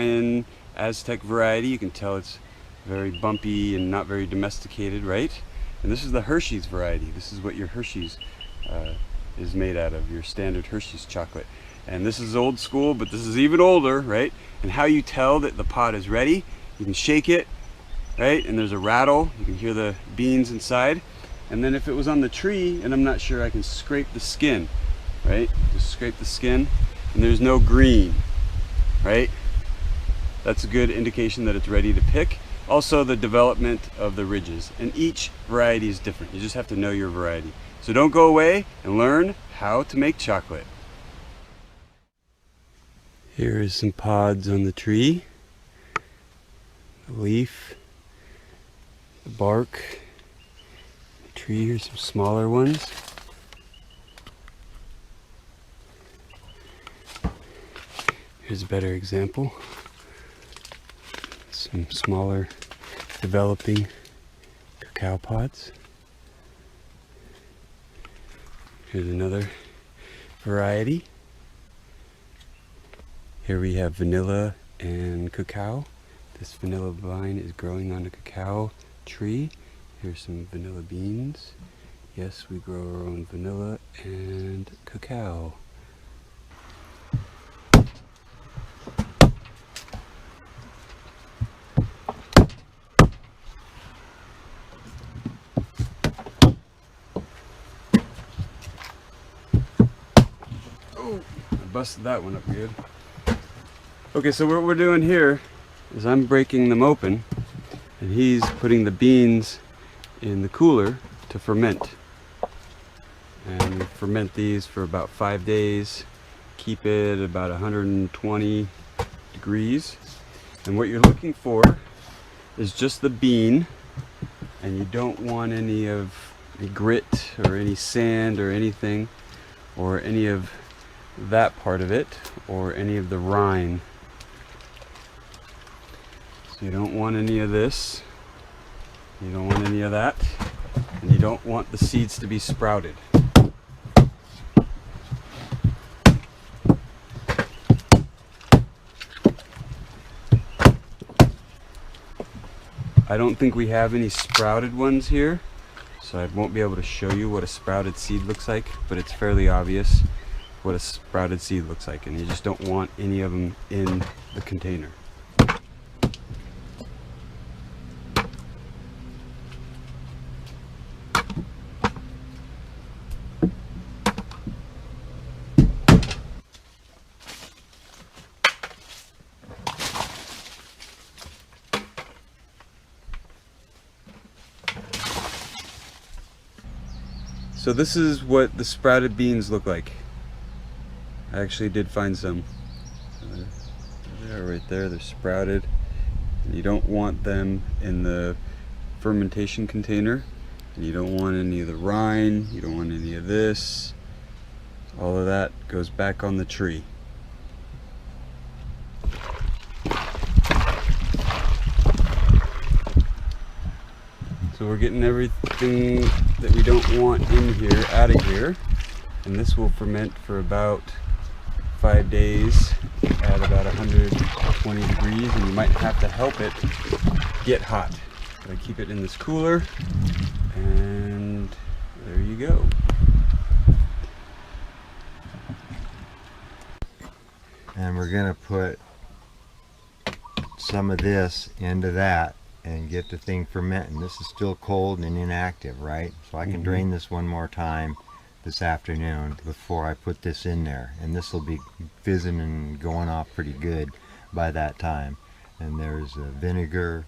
Hawaiian Aztec variety. You can tell it's very bumpy and not very domesticated, right? And this is the Hershey's variety. This is what your Hershey's is made out of, your standard Hershey's chocolate. And this is old school, but this is even older, right? And how you tell that the pot is ready, you can shake it, right? And there's a rattle, you can hear the beans inside. And then if it was on the tree, and I'm not sure, I can scrape the skin, right? Just scrape the skin, and there's no green, right? That's a good indication that it's ready to pick. Also the development of the ridges, and each variety is different. You just have to know your variety. So don't go away and learn how to make chocolate. Here is some pods on the tree, the leaf, the bark, the tree. Here's some smaller ones. Here's a better example. Some smaller developing cacao pods. Here's another variety. Here we have vanilla and cacao. This vanilla vine is growing on a cacao tree. Here's some vanilla beans. Yes, we grow our own vanilla and cacao. Oh, I busted that one up good. Okay, so what we're doing here is I'm breaking them open, and he's putting the beans in the cooler to ferment. And we ferment these for about 5 days, keep it about 120 degrees. And what you're looking for is just the bean, and you don't want any of the grit or any sand or anything, or any of that part of it, or any of the rind. So you don't want any of this, you don't want any of that, and you don't want the seeds to be sprouted. I don't think we have any sprouted ones here, so I won't be able to show you what a sprouted seed looks like, but it's fairly obvious what a sprouted seed looks like, and you just don't want any of them in the container. So this is what the sprouted beans look like. I actually did find some. They are right there, they're sprouted. And you don't want them in the fermentation container. And you don't want any of the rind, you don't want any of this. All of that goes back on the tree. So we're getting everything that we don't want in here out of here. And this will ferment for about 5 days at about 120 degrees, and you might have to help it get hot. So I keep it in this cooler, and there you go. And we're gonna put some of this into that and get the thing fermenting. This is still cold and inactive, right? So I can drain this one more time this afternoon before I put this in there, and this will be fizzing and going off pretty good by that time. And there's vinegar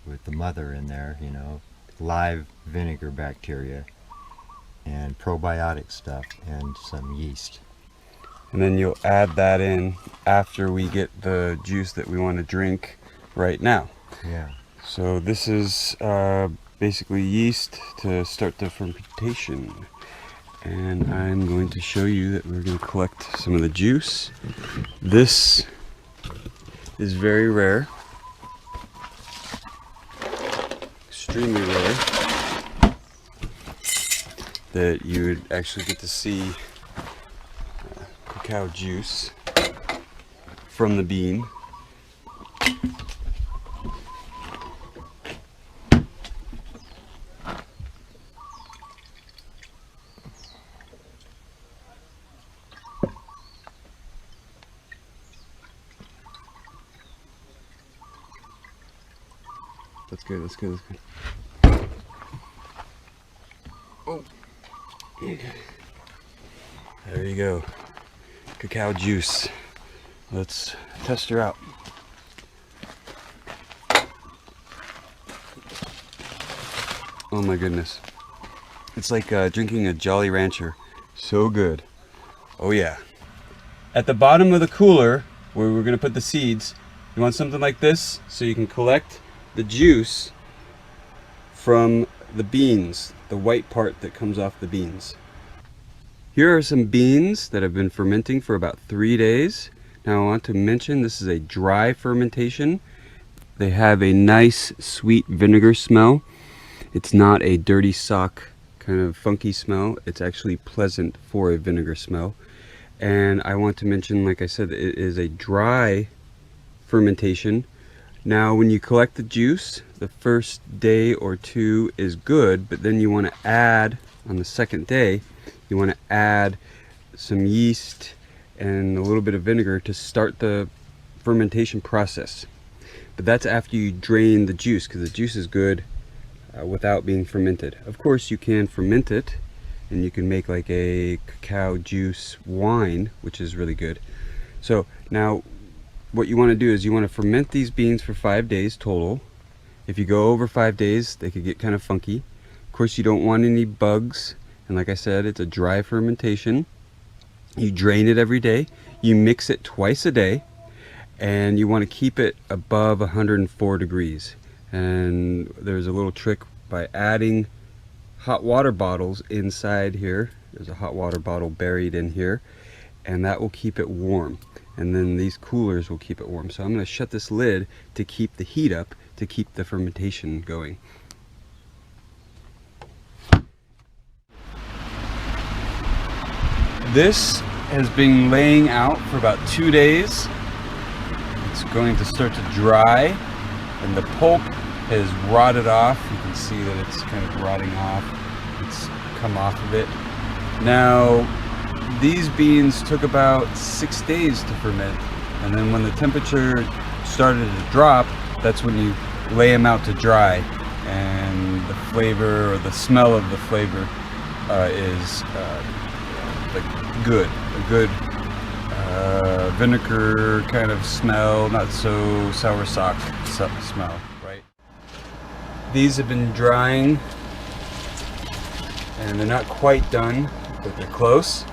with the mother in there, you know, live vinegar bacteria and probiotic stuff and some yeast. And then you'll add that in after we get the juice that we want to drink right now. Yeah. So this is basically yeast to start the fermentation. And I'm going to show you that we're going to collect some of the juice. This is very rare, extremely rare, that you would actually get to see cacao juice from the bean. That's good, that's good, that's good. Oh. There you go. Cacao juice. Let's test her out. Oh my goodness. It's like drinking a Jolly Rancher. So good. Oh yeah. At the bottom of the cooler, where we're going to put the seeds, you want something like this so you can collect the juice from the beans, the white part that comes off the beans. Here are some beans that have been fermenting for about 3 days. Now I want to mention this is a dry fermentation. They have a nice sweet vinegar smell. It's not a dirty sock kind of funky smell. It's actually pleasant for a vinegar smell. And I want to mention, like I said, it is a dry fermentation. Now when you collect the juice, the first day or two is good, but then you want to add, on the second day, you want to add some yeast and a little bit of vinegar to start the fermentation process. But that's after you drain the juice, because the juice is good without being fermented. Of course you can ferment it and you can make like a cacao juice wine, which is really good. So now what you want to do is you want to ferment these beans for 5 days total. If you go over 5 days, they could get kind of funky. Of course you don't want any bugs, and like I said, it's a dry fermentation. You drain it every day, you mix it twice a day, and you want to keep it above 104 degrees. And there's a little trick by adding hot water bottles inside here. There's a hot water bottle buried in here, and that will keep it warm. And then these coolers will keep it warm. So I'm going to shut this lid to keep the heat up, to keep the fermentation going. This has been laying out for about 2 days. It's going to start to dry, and the pulp has rotted off. You can see that it's kind of rotting off. It's come off of it. Now, these beans took about 6 days to ferment, and then when the temperature started to drop, that's when you lay them out to dry, and the flavor, or the smell of the flavor, is like good, a good vinegar kind of smell, not so sour sock smell, right? These have been drying, and they're not quite done, but they're close,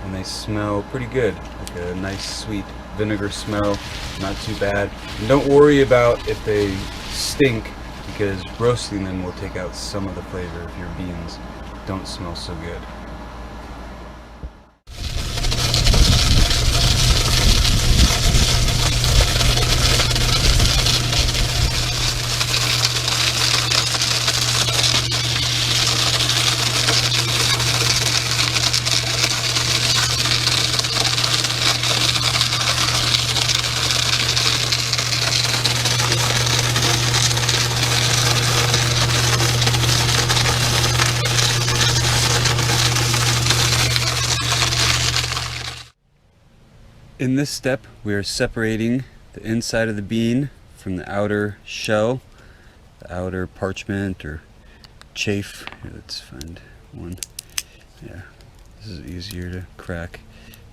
and they smell pretty good, like a nice sweet vinegar smell, not too bad. And don't worry about if they stink, because roasting them will take out some of the flavor if your beans don't smell so good. In this step, we are separating the inside of the bean from the outer shell, the outer parchment or chafe. Here, let's find one. Yeah, this is easier to crack.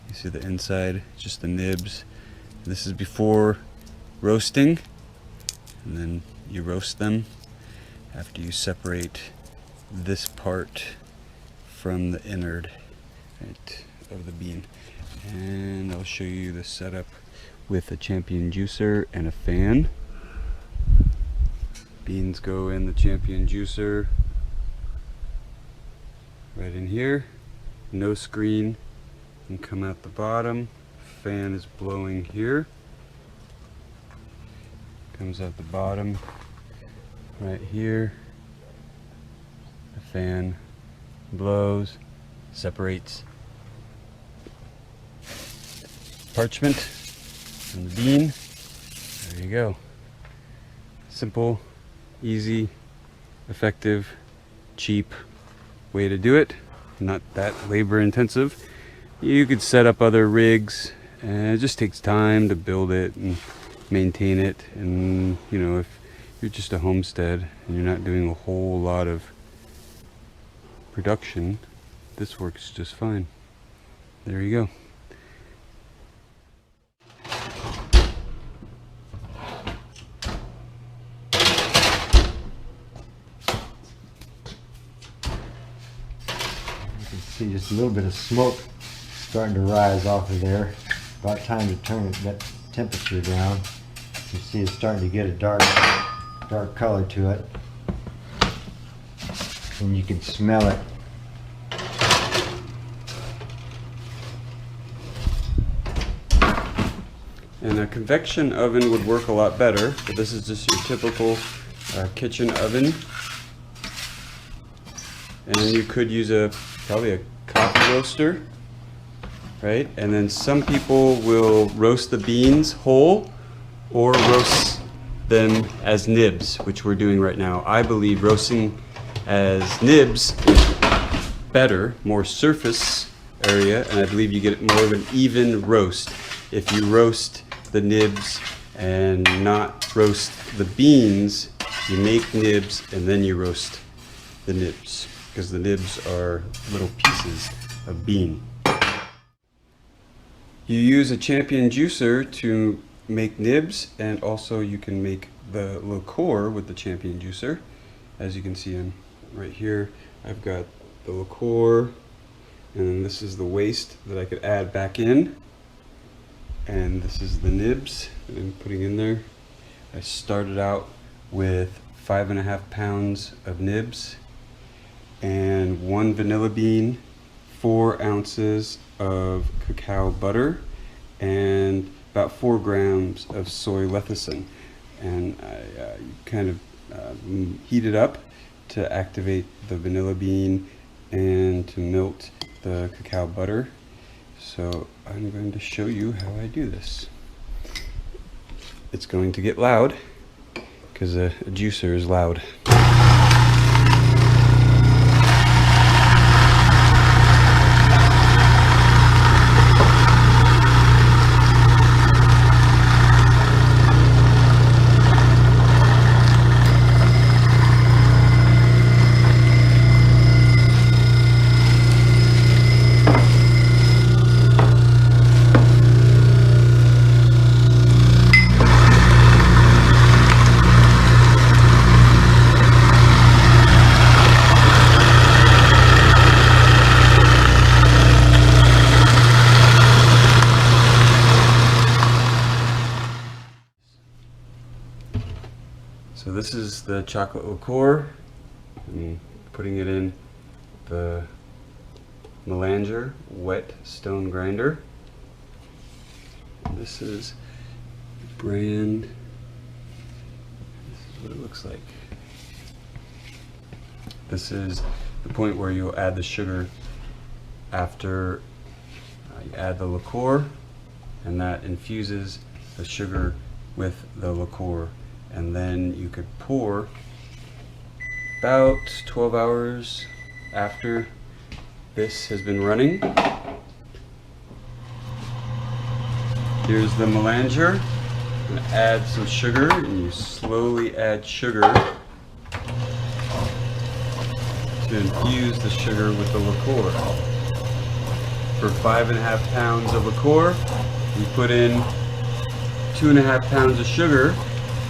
You see the inside, just the nibs. This is before roasting, and then you roast them after you separate this part from the innard, right, of the bean. And I'll show you the setup with a champion juicer and a fan. Beans go in the champion juicer right in here, no screen, and come out the bottom. Fan is blowing here, comes out the bottom right here. The fan blows, separates parchment and the bean. There you go. Simple, easy, effective, cheap way to do it. Not that labor intensive. You could set up other rigs, and it just takes time to build it and maintain it. And you know, if you're just a homestead and you're not doing a whole lot of production, this works just fine. There you go. You can see just a little bit of smoke starting to rise off of there. About time to turn that temperature down. You see it's starting to get a dark color to it. And you can smell it. And a convection oven would work a lot better, but this is just your typical kitchen oven. And then you could use probably a coffee roaster, right? And then some people will roast the beans whole or roast them as nibs, which we're doing right now. I believe roasting as nibs is better, more surface area, and I believe you get more of an even roast if you roast the nibs and not roast the beans. You make nibs and then you roast the nibs, because the nibs are little pieces of bean. You use a champion juicer to make nibs, and also you can make the liqueur with the champion juicer. As you can see right here, I've got the liqueur, and this is the waste that I could add back in. And this is the nibs that I'm putting in there. I started out with 5.5 pounds of nibs and 1 vanilla bean, 4 ounces of cacao butter, and about 4 grams of soy lecithin. And I kind of heat it up to activate the vanilla bean and to melt the cacao butter. So I'm going to show you how I do this. It's going to get loud because a juicer is loud. So this is the chocolate liqueur. I'm putting it in the melanger wet stone grinder. And this is brand. This is what it looks like. This is the point where you'll add the sugar after you add the liqueur, and that infuses the sugar with the liqueur. And then you could pour about 12 hours after this has been running. Here's the melanger. I'm going to add some sugar, and you slowly add sugar to infuse the sugar with the liqueur. For 5.5 pounds of liqueur, we put in 2.5 pounds of sugar,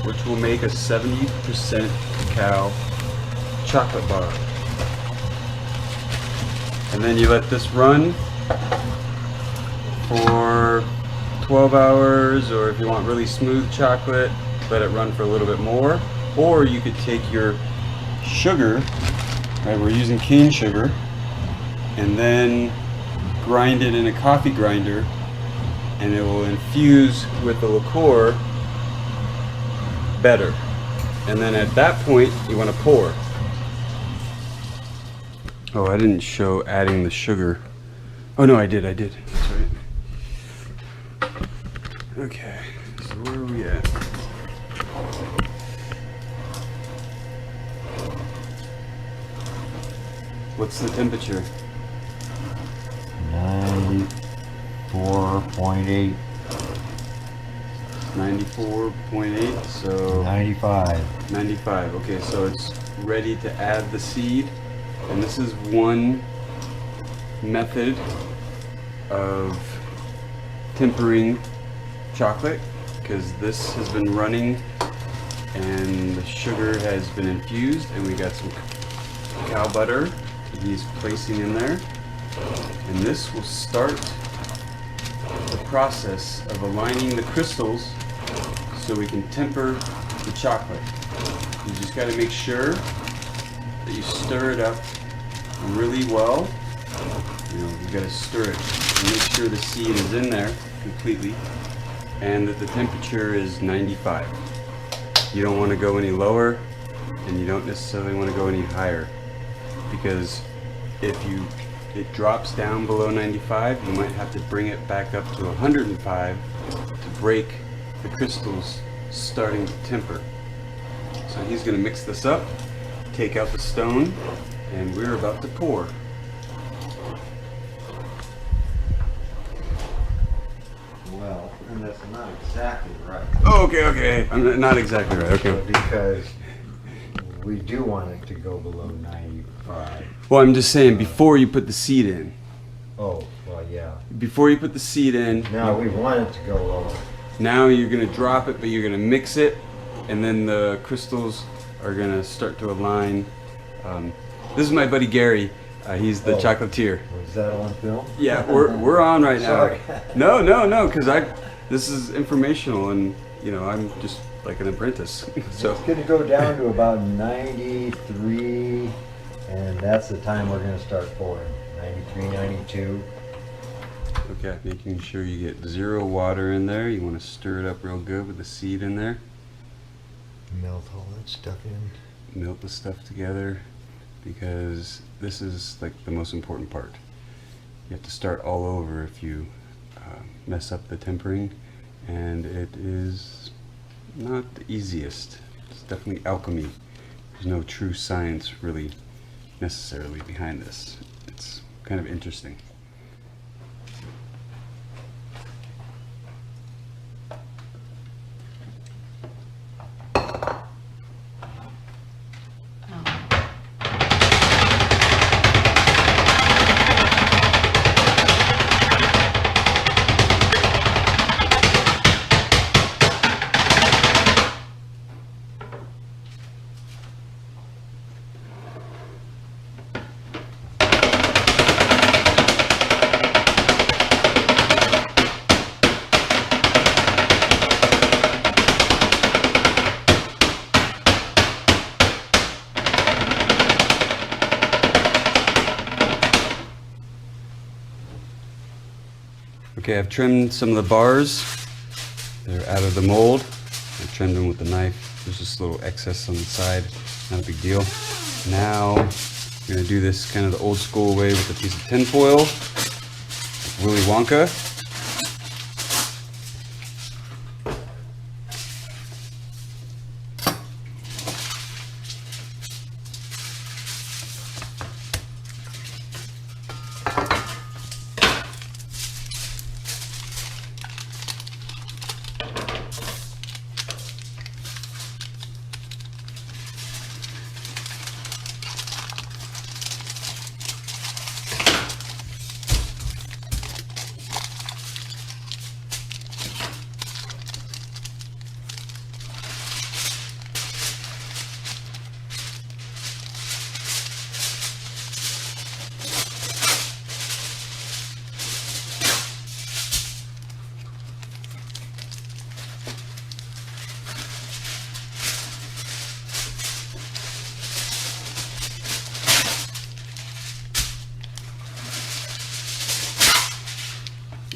which will make a 70% cacao chocolate bar. And then you let this run for 12 hours, or if you want really smooth chocolate, let it run for a little bit more. Or you could take your sugar, right, we're using cane sugar, and then grind it in a coffee grinder, and it will infuse with the liqueur better. And then at that point you want to pour. Oh, I didn't show adding the sugar. Oh no, I did. That's right. Okay, so where are we at? What's the temperature? 94.8. 94.8, so 95. 95. Okay, so it's ready to add the seed, and this is one method of tempering chocolate, because this has been running and the sugar has been infused, and we got some cacao butter that he's placing in there, and this will start the process of aligning the crystals so we can temper the chocolate. You just got to make sure that you stir it up really well. You know, you got to stir it and make sure the seed is in there completely, and that the temperature is 95. You don't want to go any lower, and you don't necessarily want to go any higher, because if it drops down below 95, you might have to bring it back up to 105 to break the crystals starting to temper. So he's going to mix this up, take out the stone, and we're about to pour. Well, and that's not exactly right. Oh, okay. I'm not exactly right. Okay. Because we do want it to go below 95. Well, I'm just saying, before you put the seed in. Oh, well, yeah. Before you put the seed in. Now we want it to go lower. Now you're going to drop it, but you're going to mix it, and then the crystals are going to start to align. This is my buddy Gary. He's the chocolatier. Was that on film? Yeah, we're on right now. Sorry. No, because this is informational, and you know, I'm just like an apprentice. So it's going to go down to about 93, and that's the time we're going to start pouring. 93, 92. okay, making sure you get 0 water in there. You want to stir it up real good with the seed in there. Melt all that stuff in. Melt the stuff together, because this is like the most important part. You have to start all over if you mess up the tempering, and it is not the easiest. It's definitely alchemy. There's no true science really necessarily behind this. It's kind of interesting. Okay, I've trimmed some of the bars. They're out of the mold. I trimmed them with the knife. There's just a little excess on the side. Not a big deal. Now, I'm going to do this kind of the old school way with a piece of tin foil. Willy Wonka.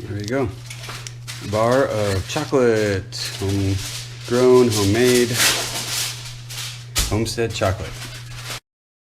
There you go. Bar of chocolate. Homegrown, homemade, homestead chocolate.